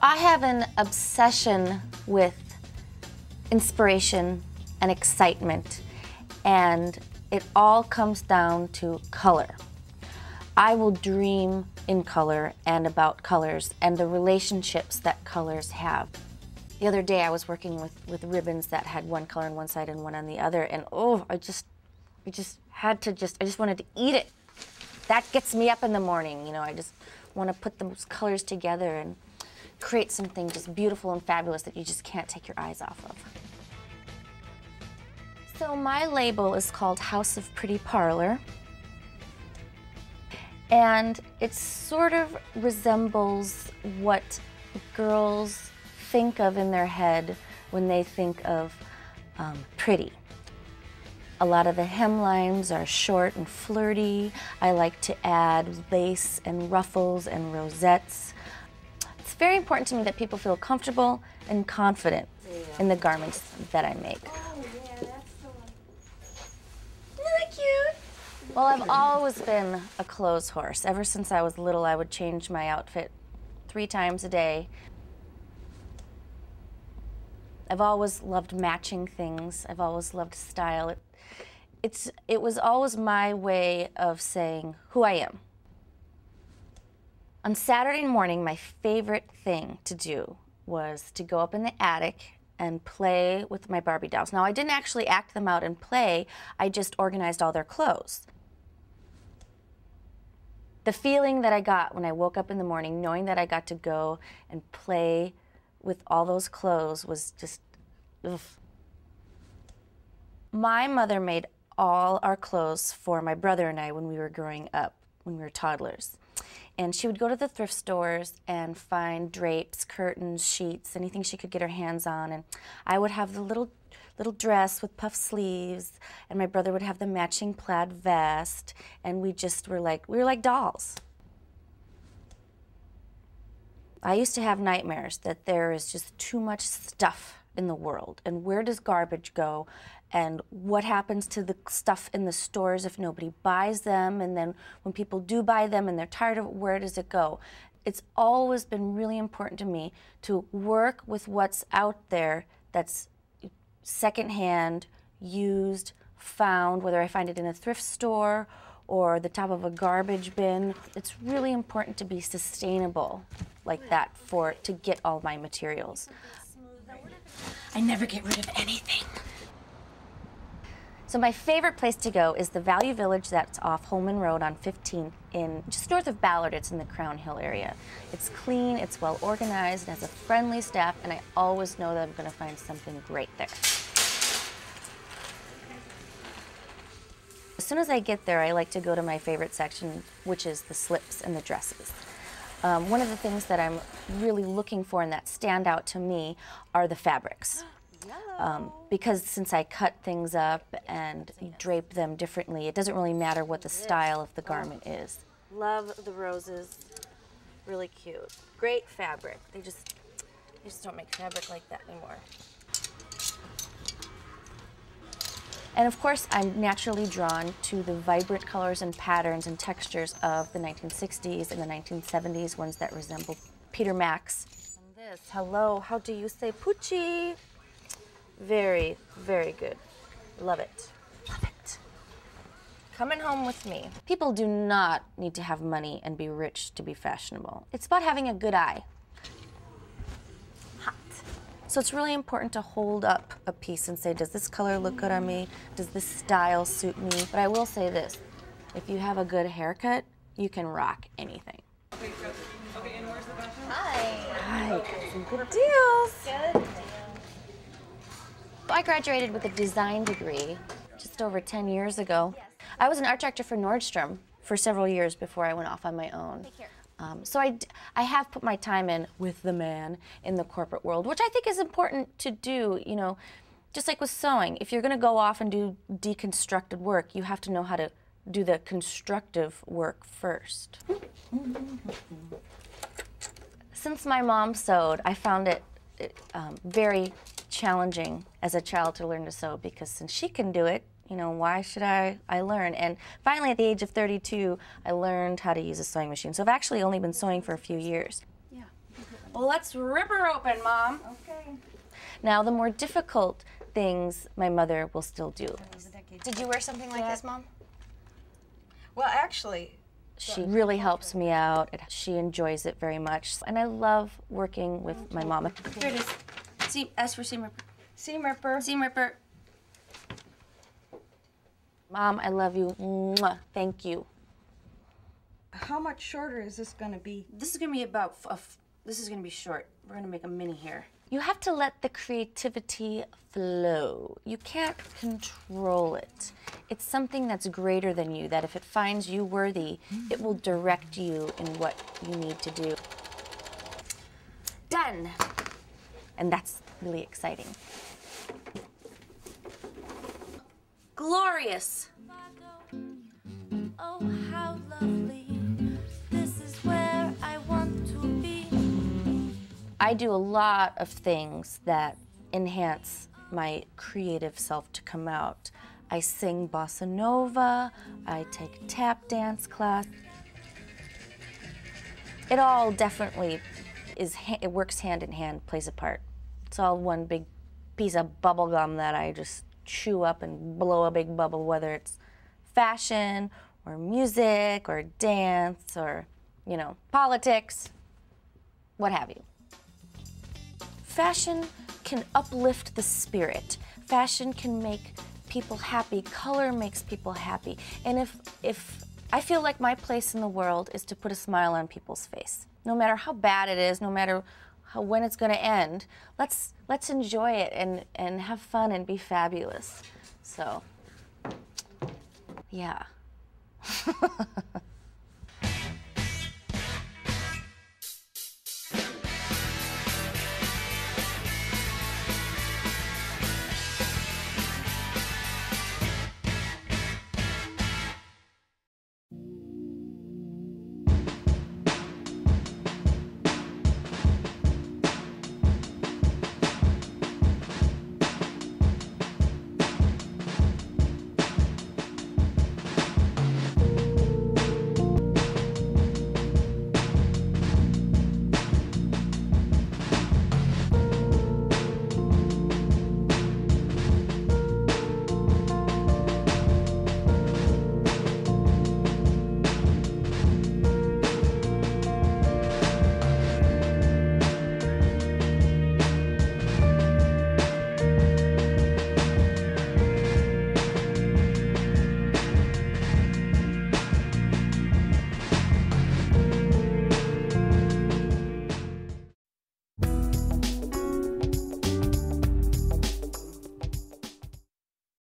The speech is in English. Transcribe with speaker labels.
Speaker 1: I have an obsession with inspiration and excitement, and it all comes down to color. I will dream in color and about colors and the relationships that colors have. The other day I was working with ribbons that had one color on one side and one on the other, and oh, I just wanted to eat it. That gets me up in the morning, you know. I just want to put those colors together and create something just beautiful and fabulous that you just can't take your eyes off of. So my label is called House of Pretty Parlor, and it sort of resembles what girls think of in their head when they think of pretty. A lot of the hemlines are short and flirty. I like to add lace and ruffles and rosettes. It's very important to me that people feel comfortable and confident in the garments that I make.
Speaker 2: Oh, yeah, that's the one.
Speaker 1: Isn't that cute? Well, I've always been a clothes horse. Ever since I was little, I would change my outfit 3 times a day. I've always loved matching things. I've always loved style. It was always my way of saying who I am. On Saturday morning, my favorite thing to do was to go up in the attic and play with my Barbie dolls. Now, I didn't actually act them out and play, I just organized all their clothes. The feeling that I got when I woke up in the morning, knowing that I got to go and play with all those clothes was just, ugh. My mother made all our clothes for my brother and I when we were growing up, when we were toddlers. And she would go to the thrift stores and find drapes, curtains, sheets, anything she could get her hands on. And I would have the little dress with puff sleeves, and my brother would have the matching plaid vest, and we were like dolls. I used to have nightmares that there is just too much stuff in the world, and where does garbage go, and what happens to the stuff in the stores if nobody buys them, and then when people do buy them and they're tired of it, where does it go? It's always been really important to me to work with what's out there that's secondhand, used, found, whether I find it in a thrift store or the top of a garbage bin. It's really important to be sustainable like that to get all my materials. I never get rid of anything. So my favorite place to go is the Value Village that's off Holman Road on 15 in just north of Ballard. It's in the Crown Hill area. It's clean, it's well organized, and has a friendly staff, and I always know that I'm going to find something great there. As soon as I get there, I like to go to my favorite section, which is the slips and the dresses. One of the things that I'm really looking for and that stand out to me are the fabrics. Because since I cut things up and drape them differently, it doesn't really matter what the style of the garment is. Love the roses, really cute. Great fabric. They just don't make fabric like that anymore. And of course, I'm naturally drawn to the vibrant colors and patterns and textures of the 1960s and the 1970s, ones that resemble Peter Max. And this, hello, how do you say Poochie? Very, very good. Love it. Love it. Coming home with me. People do not need to have money and be rich to be fashionable. It's about having a good eye. Hot. So it's really important to hold up a piece and say, does this color look good on me? Does this style suit me? But I will say this, if you have a good haircut, you can rock anything.
Speaker 2: Okay, and where's the bathroom?
Speaker 1: Hi. Got some good deals.
Speaker 2: Good.
Speaker 1: I graduated with a design degree just over 10 years ago. I was an art director for Nordstrom for several years before I went off on my own. So I have put my time in with the man in the corporate world, which I think is important to do, you know, just like with sewing. If you're going to go off and do deconstructed work, you have to know how to do the constructive work first. Since my mom sewed, I found it very challenging as a child to learn to sew, because since she can do it, you know, why should I learn? And finally, at the age of 32, I learned how to use a sewing machine. So I've actually only been sewing for a few years. Yeah. Well, let's rip her open, Mom.
Speaker 2: Okay.
Speaker 1: Now, the more difficult things my mother will still do.
Speaker 3: Did you wear something like this, Mom?
Speaker 2: Well, actually,
Speaker 1: She really helps me out. She enjoys it very much. And I love working with my mom. Here it is. S for seam ripper.
Speaker 2: seam ripper.
Speaker 1: Seam ripper. Mom, I love you. Mwah. Thank you.
Speaker 2: How much shorter is this going to be?
Speaker 1: This is gonna be about, this is gonna be short. We're gonna make a mini here. You have to let the creativity flow. You can't control it. It's something that's greater than you, that if it finds you worthy, it will direct you in what you need to do. Done. And that's really exciting. Glorious.
Speaker 4: Oh, how lovely. This is where I want to be.
Speaker 1: I do a lot of things that enhance my creative self to come out. I sing bossa nova, I take tap dance class. It all definitely it works hand in hand, plays a part. It's all one big piece of bubble gum that I just chew up and blow a big bubble, whether it's fashion or music or dance or, you know, politics, what have you. Fashion can uplift the spirit. Fashion can make people happy. Color makes people happy. And if I feel like my place in the world is to put a smile on people's face, no matter how bad it is, no matter when it's going to end, let's enjoy it and have fun and be fabulous. So, yeah.